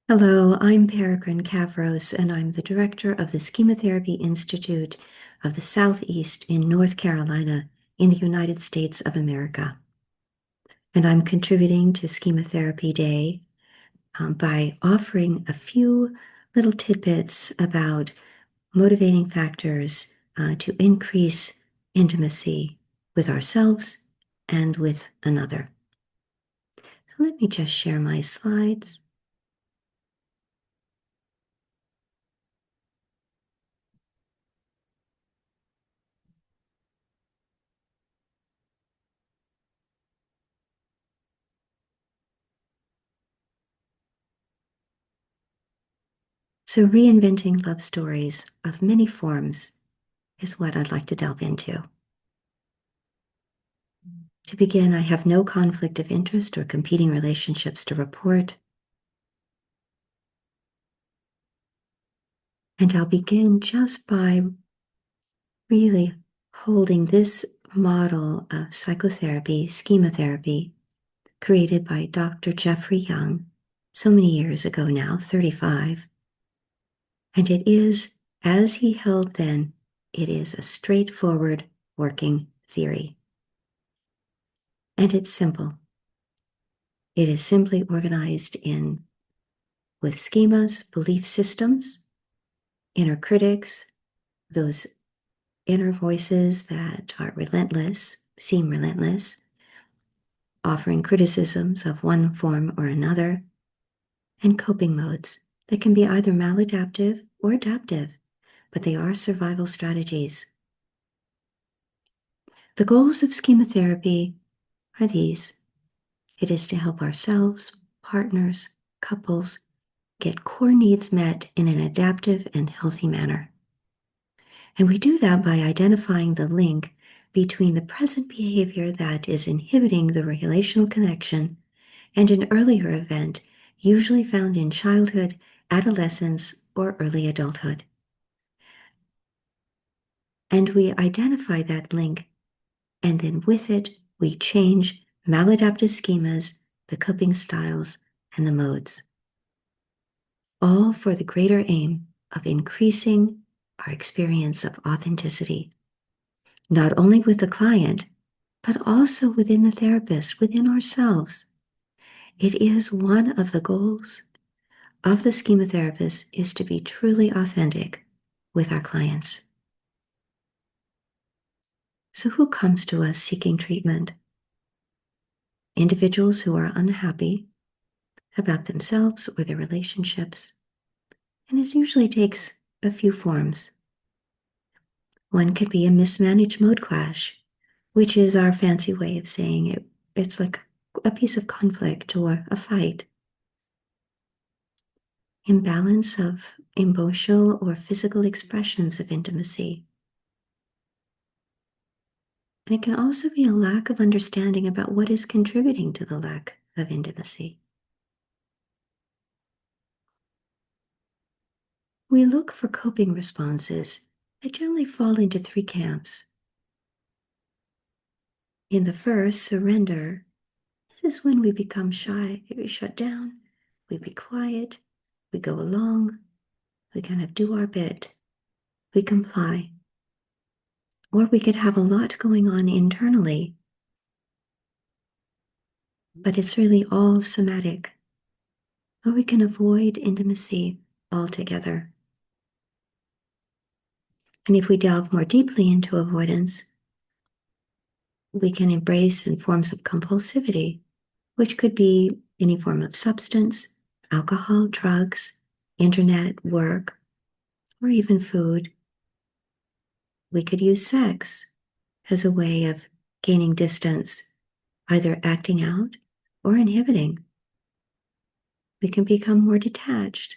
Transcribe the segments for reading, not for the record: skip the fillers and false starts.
Hello, I'm Peregrine Karvos, and I'm the director of the Schema Therapy Institute of the Southeast in North Carolina in the United States of America. And I'm contributing to Schema Therapy Day by offering a few little tidbits about motivating factors to increase intimacy with ourselves and with another. So let me just share my slides. So, reinventing love stories of many forms is what I'd like to delve into. To begin, I have no conflict of interest or competing relationships to report. And I'll begin just by really holding this model of psychotherapy, schema therapy, created by Dr. Jeffrey Young so many years ago now, 35. And it is, as he held then, it is a straightforward working theory. And it's simple. It is simply organized with schemas, belief systems, inner critics, those inner voices that are relentless, seem relentless, offering criticisms of one form or another, and coping modes that can be either maladaptive or adaptive, but they are survival strategies. The goals of schema therapy are these. It is to help ourselves, partners, couples, get core needs met in an adaptive and healthy manner. And we do that by identifying the link between the present behavior that is inhibiting the relational connection and an earlier event, usually found in childhood, adolescence, or early adulthood. And we identify that link, and then with it, we change maladaptive schemas, the coping styles, and the modes. All for the greater aim of increasing our experience of authenticity, not only with the client, but also within the therapist, within ourselves. It is one of the goals of the schema therapist is to be truly authentic with our clients. So who comes to us seeking treatment? Individuals who are unhappy about themselves or their relationships. And it usually takes a few forms. One could be a mismanaged mode clash, which is our fancy way of saying it's like a piece of conflict or a fight. Imbalance of emotional or physical expressions of intimacy. And it can also be a lack of understanding about what is contributing to the lack of intimacy. We look for coping responses that generally fall into three camps. In the first, surrender, this is when we become shy, we shut down, we be quiet, we go along, we kind of do our bit, we comply. Or we could have a lot going on internally, but it's really all somatic. Or we can avoid intimacy altogether. And if we delve more deeply into avoidance, we can embrace in forms of compulsivity, which could be any form of substance, alcohol, drugs, internet, work, or even food. We could use sex as a way of gaining distance, either acting out or inhibiting. We can become more detached,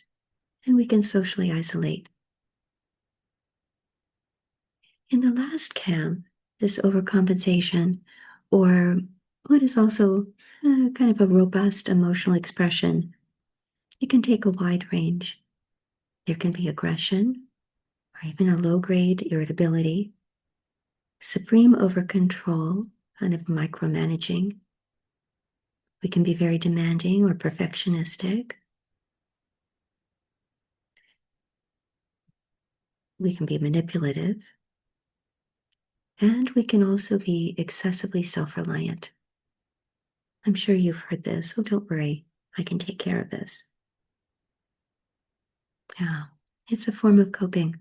and we can socially isolate. In the last camp, this overcompensation, or what is also kind of a robust emotional expression, it can take a wide range. There can be aggression, or even a low-grade irritability, supreme over-control, kind of micromanaging. We can be very demanding or perfectionistic. We can be manipulative, and we can also be excessively self-reliant. I'm sure you've heard this. Oh, don't worry, I can take care of this. Yeah, it's a form of coping.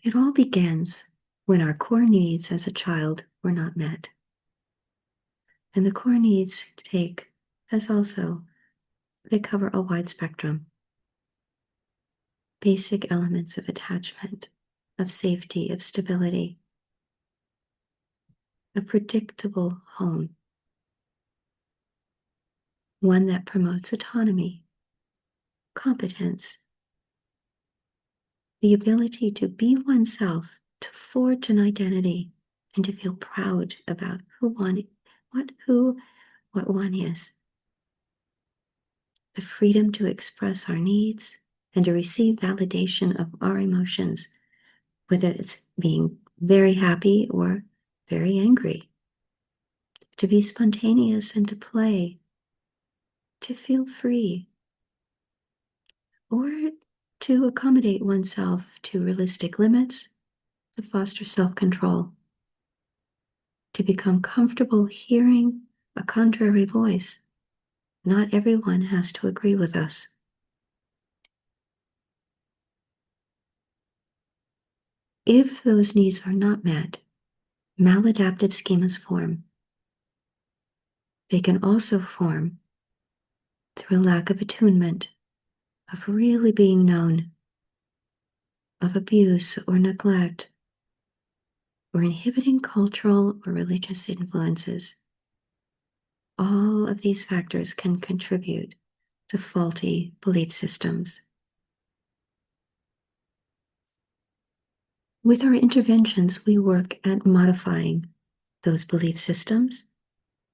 It all begins when our core needs as a child were not met. And the core needs take, as also, they cover a wide spectrum. Basic elements of attachment, of safety, of stability, a predictable home, one that promotes autonomy, competence, the ability to be oneself, to forge an identity, and to feel proud about what one is. The freedom to express our needs and to receive validation of our emotions, whether it's being very happy or very angry. To be spontaneous and to play, to feel free, or to accommodate oneself to realistic limits, to foster self-control, to become comfortable hearing a contrary voice. Not everyone has to agree with us. If those needs are not met, maladaptive schemas form. They can also form through a lack of attunement, of really being known, of abuse or neglect, or inhibiting cultural or religious influences. All of these factors can contribute to faulty belief systems. With our interventions, we work at modifying those belief systems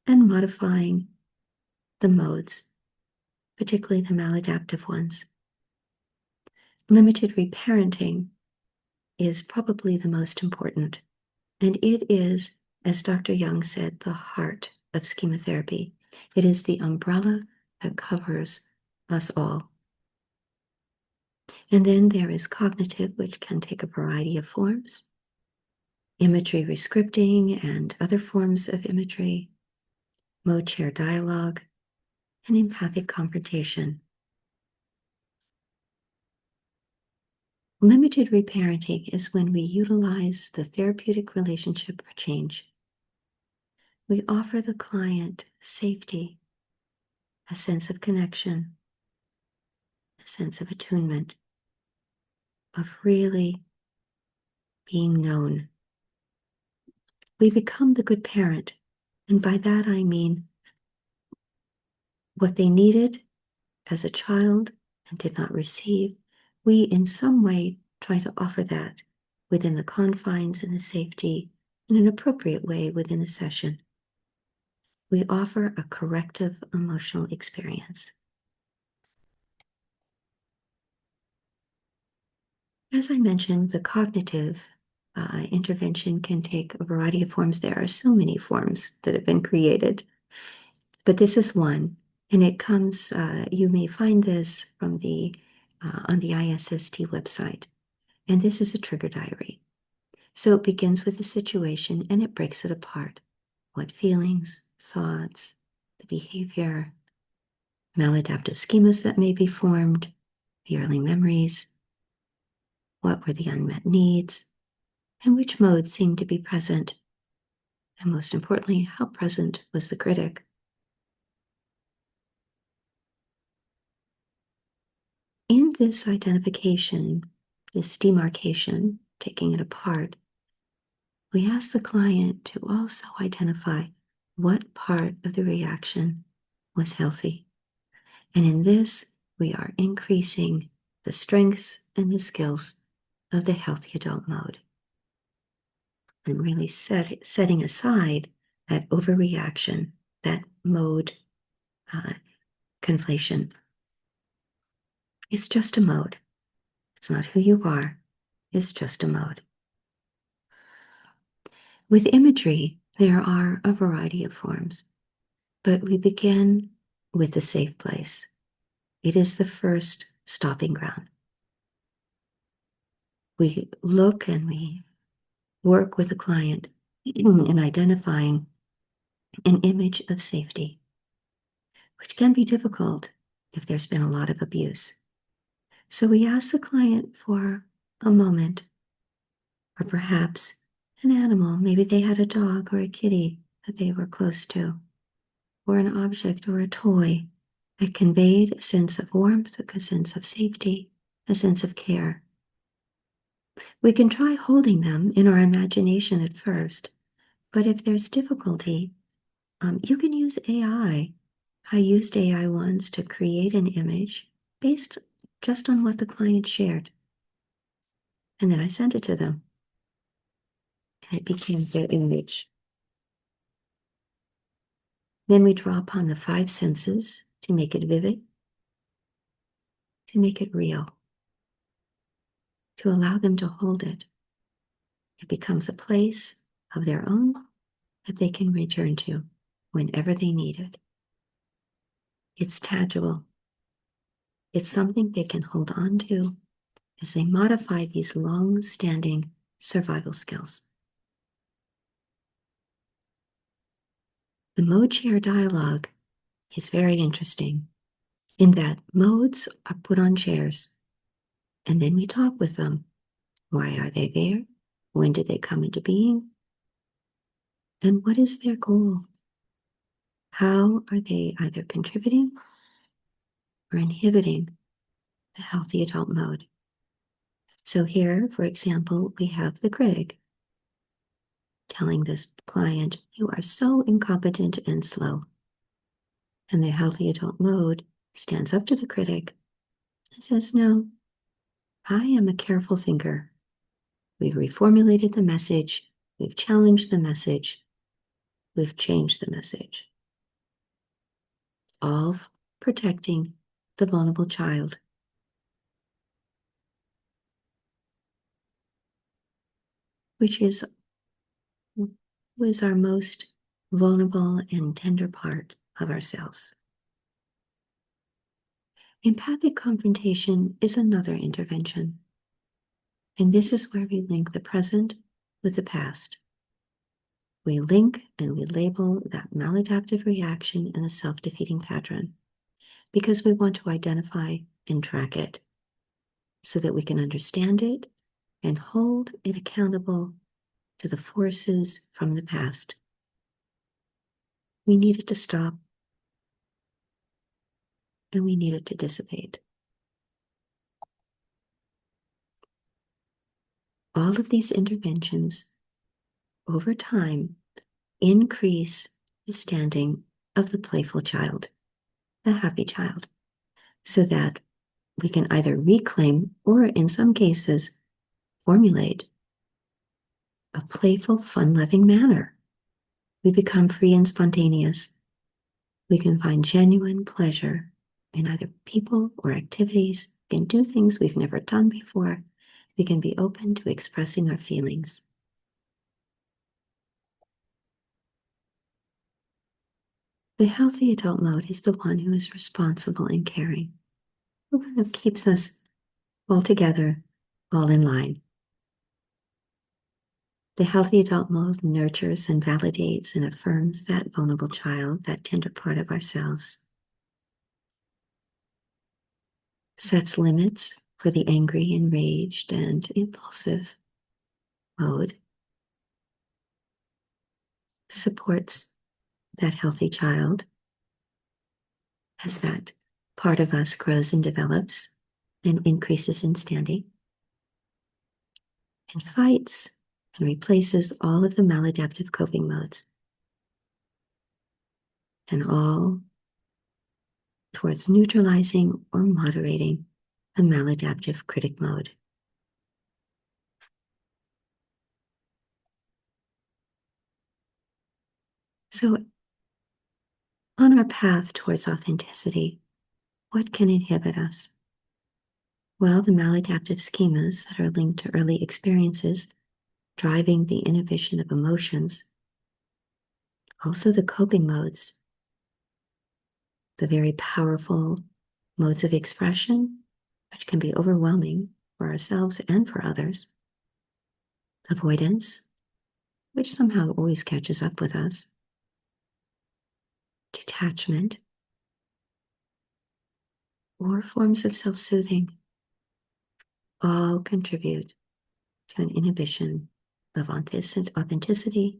and modifying the modes, particularly the maladaptive ones. Limited reparenting is probably the most important, and it is, as Dr. Young said, the heart of schema therapy. It is the umbrella that covers us all. And then there is cognitive, which can take a variety of forms, imagery rescripting and other forms of imagery, mode share dialogue, and empathic confrontation. Limited reparenting is when we utilize the therapeutic relationship for change. We offer the client safety, a sense of connection, a sense of attunement, of really being known. We become the good parent, and by that I mean what they needed as a child and did not receive, we in some way try to offer that within the confines and the safety in an appropriate way within the session. We offer a corrective emotional experience. As I mentioned, the cognitive intervention can take a variety of forms. There are so many forms that have been created, but this is one, and it comes, you may find this from on the ISST website, and this is a trigger diary. So it begins with the situation and it breaks it apart. What feelings, thoughts, the behavior, maladaptive schemas that may be formed, the early memories, what were the unmet needs, and which modes seemed to be present, and most importantly, how present was the critic. In this identification, this demarcation, taking it apart, we ask the client to also identify what part of the reaction was healthy. And in this, we are increasing the strengths and the skills of the healthy adult mode. And really setting aside that overreaction, that mode conflation. It's just a mode. It's not who you are. It's just a mode. With imagery, there are a variety of forms, but we begin with the safe place. It is the first stopping ground. We look and we work with the client in identifying an image of safety, which can be difficult if there's been a lot of abuse. So we ask the client for a moment, or perhaps an animal. Maybe they had a dog or a kitty that they were close to, or an object or a toy that conveyed a sense of warmth, a sense of safety, a sense of care. We can try holding them in our imagination at first, but if there's difficulty, you can use AI. I used AI once to create an image based just on what the client shared. And then I sent it to them, and it became their image. Then we draw upon the five senses to make it vivid, to make it real, to allow them to hold it. It becomes a place of their own that they can return to whenever they need it. It's tangible. It's something they can hold on to as they modify these long-standing survival skills. The mode share dialogue is very interesting in that modes are put on chairs, and then we talk with them. Why are they there? When did they come into being? And what is their goal? How are they either contributing or inhibiting the healthy adult mode? So here, for example, we have the critic telling this client, "You are so incompetent and slow." And the healthy adult mode stands up to the critic and says, "No, I am a careful thinker. We've reformulated the message. We've challenged the message. We've changed the message." All protecting the vulnerable child. Which is our most vulnerable and tender part of ourselves. Empathic confrontation is another intervention. And this is where we link the present with the past. We link and we label that maladaptive reaction and the self-defeating pattern because we want to identify and track it so that we can understand it and hold it accountable to the forces from the past. We need it to stop, and we need it to dissipate. All of these interventions over time increase the standing of the playful child, the happy child, so that we can either reclaim or, in some cases, formulate a playful, fun-loving manner. We become free and spontaneous. We can find genuine pleasure in either people or activities. We can do things we've never done before. We can be open to expressing our feelings. The healthy adult mode is the one who is responsible and caring, who kind of keeps us all together, all in line. The healthy adult mode nurtures and validates and affirms that vulnerable child, that tender part of ourselves. Sets limits for the angry, enraged, and impulsive mode. Supports that healthy child as that part of us grows and develops and increases in standing. And fights and replaces all of the maladaptive coping modes. And all towards neutralizing or moderating the maladaptive critic mode. So, on our path towards authenticity, what can inhibit us? Well, the maladaptive schemas that are linked to early experiences, driving the inhibition of emotions. Also, the coping modes, the very powerful modes of expression, which can be overwhelming, for ourselves and for others. Avoidance, which somehow always catches up with us. Detachment, or forms of self-soothing, all contribute to an inhibition of authenticity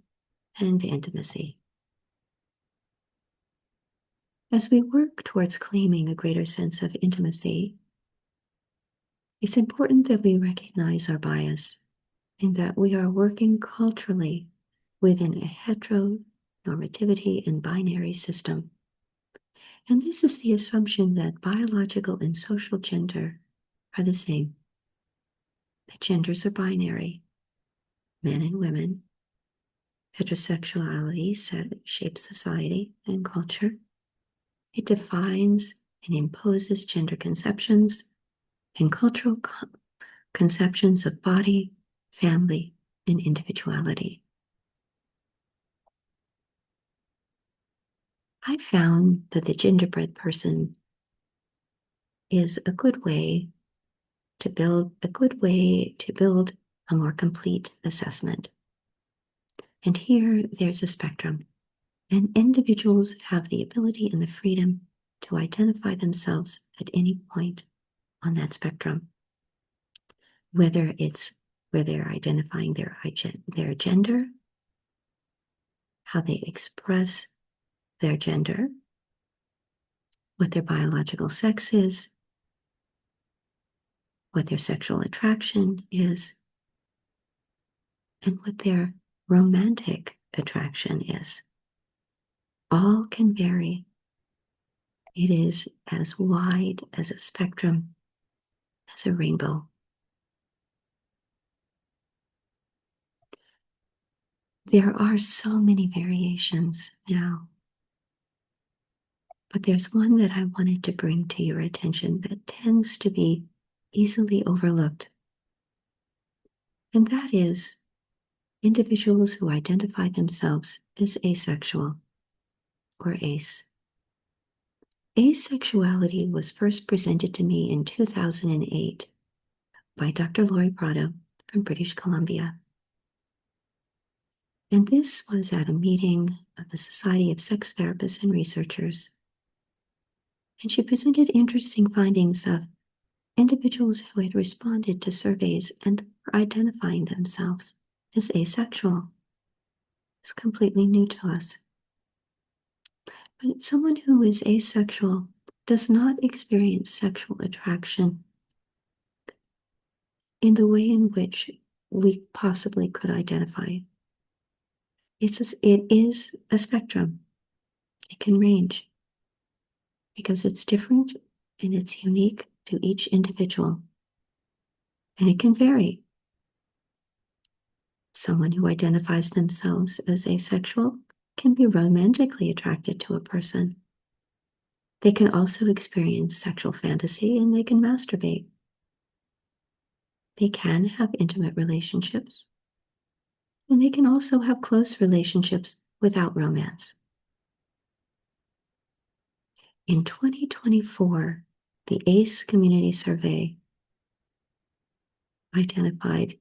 and intimacy. As we work towards claiming a greater sense of intimacy, it's important that we recognize our bias and that we are working culturally within a heteronormativity and binary system. And this is the assumption that biological and social gender are the same, that genders are binary, men and women. Heterosexuality shapes society and culture. It defines and imposes gender conceptions and cultural conceptions of body, family, and individuality. I found that the genderbread person is a good way to build a more complete assessment. And here there's a spectrum, and individuals have the ability and the freedom to identify themselves at any point on that spectrum, whether they're identifying their gender, how they express their gender, what their biological sex is, what their sexual attraction is, and what their romantic attraction is. All can vary. It is as wide as a spectrum, as a rainbow. There are so many variations now, but there's one that I wanted to bring to your attention that tends to be easily overlooked, and that is individuals who identify themselves as asexual or ace. Asexuality was first presented to me in 2008 by Dr. Lori Prado from British Columbia. And this was at a meeting of the Society of Sex Therapists and Researchers. And she presented interesting findings of individuals who had responded to surveys and were identifying themselves as asexual. It's completely new to us. But someone who is asexual does not experience sexual attraction in the way in which we possibly could identify. It is a spectrum. It can range because it's different and it's unique to each individual. And it can vary. Someone who identifies themselves as asexual can be romantically attracted to a person. They can also experience sexual fantasy and they can masturbate. They can have intimate relationships. And they can also have close relationships without romance. In 2024, the ACE Community Survey identified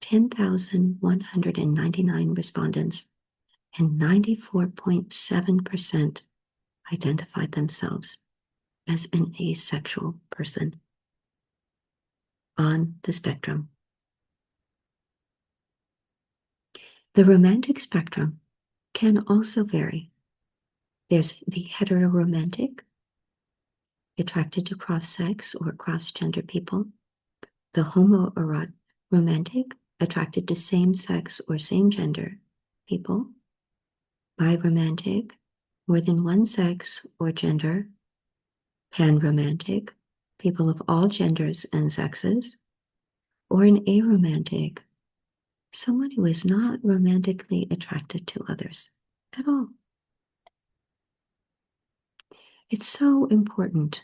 10,199 respondents, and 94.7% identified themselves as an asexual person on the spectrum. The romantic spectrum can also vary. There's the heteroromantic, attracted to cross-sex or cross-gender people, the homoromantic, attracted to same-sex or same-gender people, biromantic, more than one sex or gender, panromantic, people of all genders and sexes, or an aromantic, someone who is not romantically attracted to others at all. It's so important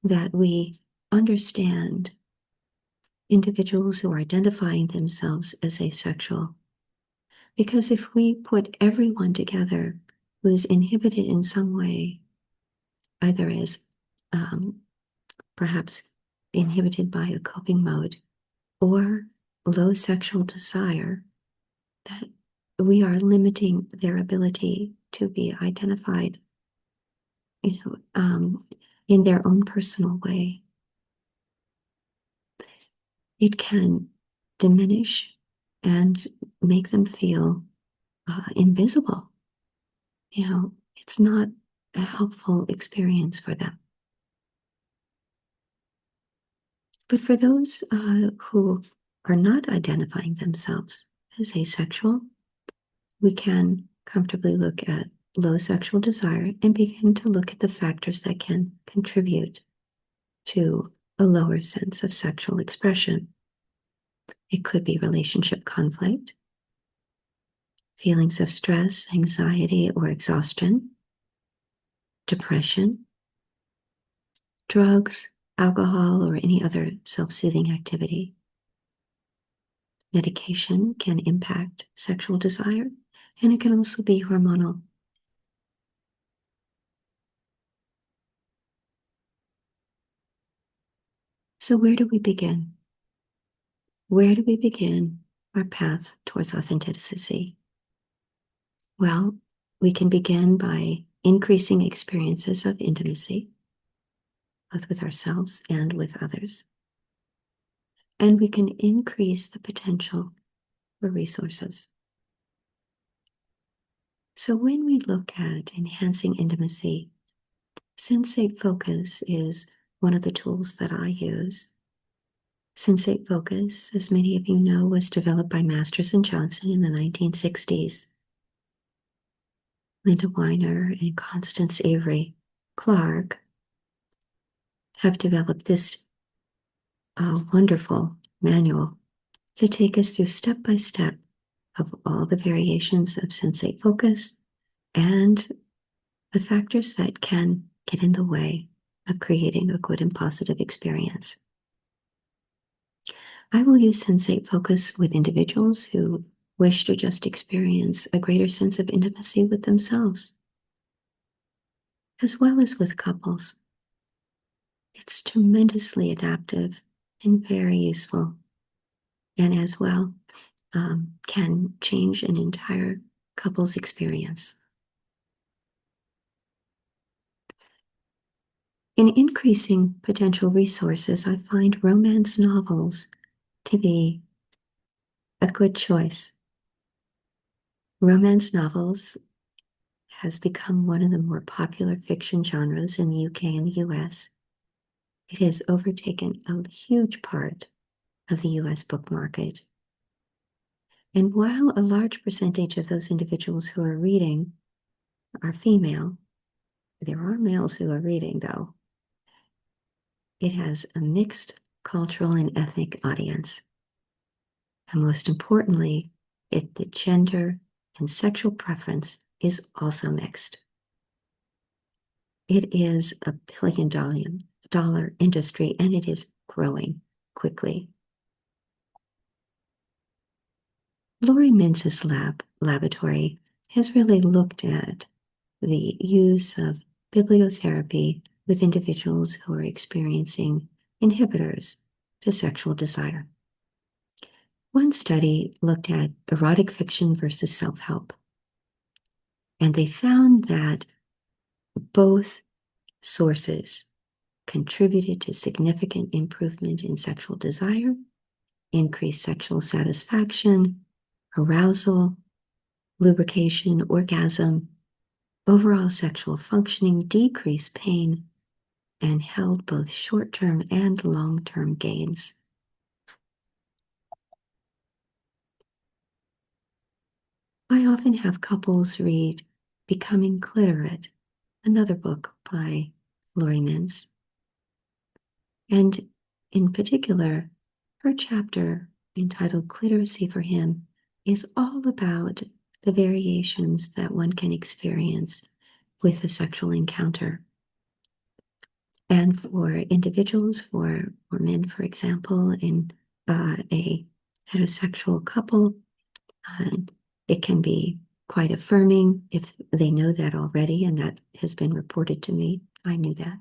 that we understand individuals who are identifying themselves as asexual, because if we put everyone together who is inhibited in some way, either as perhaps inhibited by a coping mode or low sexual desire, that we are limiting their ability to be identified, in their own personal way. It can diminish and make them feel invisible. It's not a helpful experience for them. But for those who are not identifying themselves as asexual, we can comfortably look at low sexual desire and begin to look at the factors that can contribute to a lower sense of sexual expression. It could be relationship conflict, feelings of stress, anxiety, or exhaustion, depression, drugs, alcohol, or any other self-soothing activity. Medication can impact sexual desire, and it can also be hormonal. So where do we begin? Where do we begin our path towards authenticity? Well, we can begin by increasing experiences of intimacy, both with ourselves and with others. And we can increase the potential for resources. So when we look at enhancing intimacy, sensate focus is one of the tools that I use. Sensate focus, as many of you know, was developed by Masters and Johnson in the 1960s. Linda Weiner and Constance Avery Clark have developed this wonderful manual to take us through step by step of all the variations of sensate focus and the factors that can get in the way of creating a good and positive experience. I will use sensate focus with individuals who wish to just experience a greater sense of intimacy with themselves, as well as with couples. It's tremendously adaptive and very useful, and as well can change an entire couple's experience. In increasing potential resources, I find romance novels to be a good choice. Romance novels has become one of the more popular fiction genres in the UK and the US. It has overtaken a huge part of the US book market. And while a large percentage of those individuals who are reading are female, there are males who are reading, though. It has a mixed cultural and ethnic audience. And most importantly, the gender and sexual preference is also mixed. It is a $1 billion industry, and it is growing quickly. Laurie Mintz's laboratory has really looked at the use of bibliotherapy with individuals who are experiencing inhibitors to sexual desire. One study looked at erotic fiction versus self-help, and they found that both sources contributed to significant improvement in sexual desire, increased sexual satisfaction, arousal, lubrication, orgasm, overall sexual functioning, decreased pain, and held both short-term and long-term gains. I often have couples read Becoming Clitorate, another book by Laurie Mintz. And in particular, her chapter entitled Clitoracy for Him is all about the variations that one can experience with a sexual encounter. And for individuals, for men, for example, in a heterosexual couple, it can be quite affirming if they know that already, and that has been reported to me. I knew that.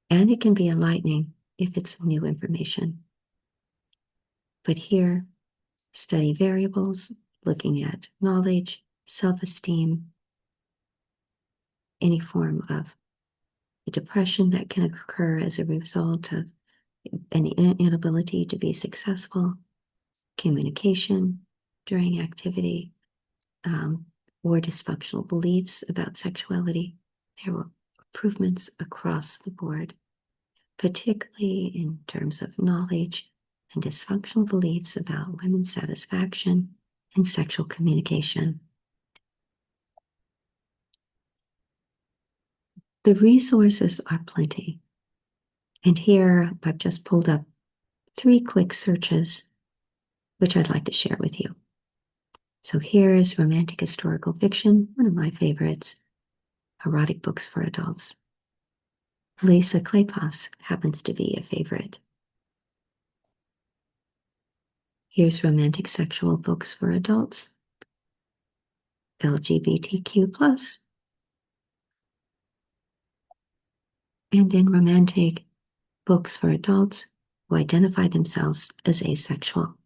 And it can be enlightening if it's new information. But here, study variables, looking at knowledge, self-esteem, any form of depression that can occur as a result of an inability to be successful, communication during activity, or dysfunctional beliefs about sexuality. There were improvements across the board, particularly in terms of knowledge and dysfunctional beliefs about women's satisfaction and sexual communication. The resources are plenty. And here I've just pulled up 3 quick searches, which I'd like to share with you. So here is romantic historical fiction, one of my favorites, erotic books for adults. Lisa Kleypas happens to be a favorite. Here's romantic sexual books for adults, LGBTQ+, and then romantic books for adults who identify themselves as asexual.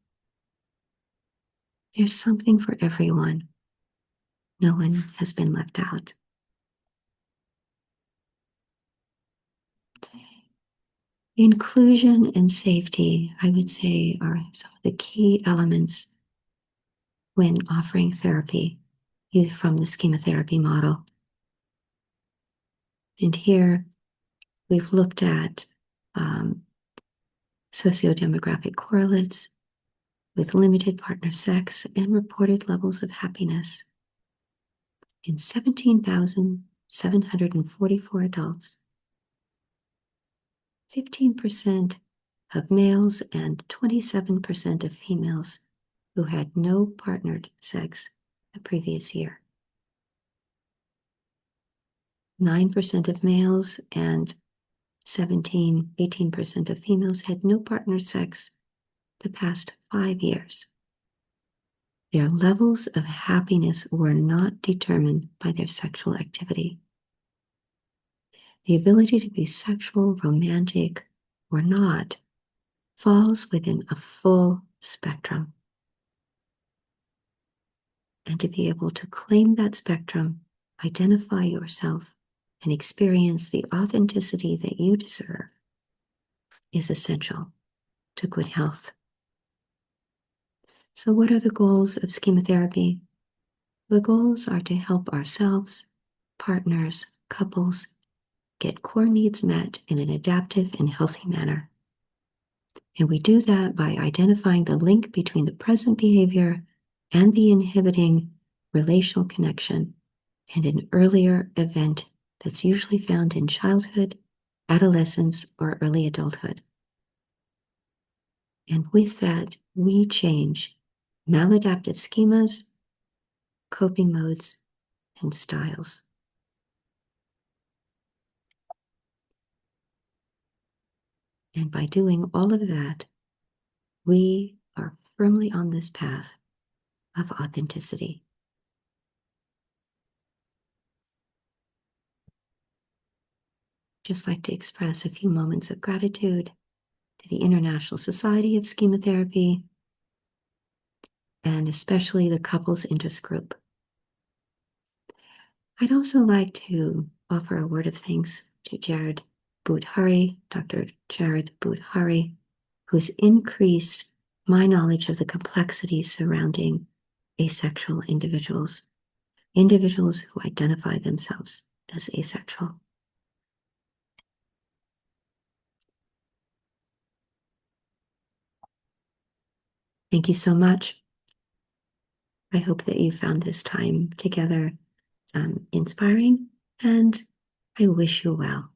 There's something for everyone. No one has been left out. Inclusion and safety, I would say, are some of the key elements when offering therapy from the schema therapy model. And here we've looked at sociodemographic correlates with limited partner sex and reported levels of happiness in 17,744 adults. 15% of males and 27% of females who had no partnered sex the previous year. 9% of males and 18% of females had no partnered sex the past 5 years. Their levels of happiness were not determined by their sexual activity. The ability to be sexual, romantic, or not falls within a full spectrum. And to be able to claim that spectrum, identify yourself, and experience the authenticity that you deserve is essential to good health. So what are the goals of schema therapy? The goals are to help ourselves, partners, couples get core needs met in an adaptive and healthy manner. And we do that by identifying the link between the present behavior and the inhibiting relational connection and an earlier event that's usually found in childhood, adolescence, or early adulthood. And with that, we change maladaptive schemas, coping modes, and styles. And by doing all of that, we are firmly on this path of authenticity. Just like to express a few moments of gratitude to the International Society of Schema Therapy, and especially the Couples Interest Group. I'd also like to offer a word of thanks to Jared Budhari, Dr. Jared Budhari, who's increased my knowledge of the complexities surrounding asexual individuals who identify themselves as asexual. Thank you so much. I hope that you found this time together inspiring, and I wish you well.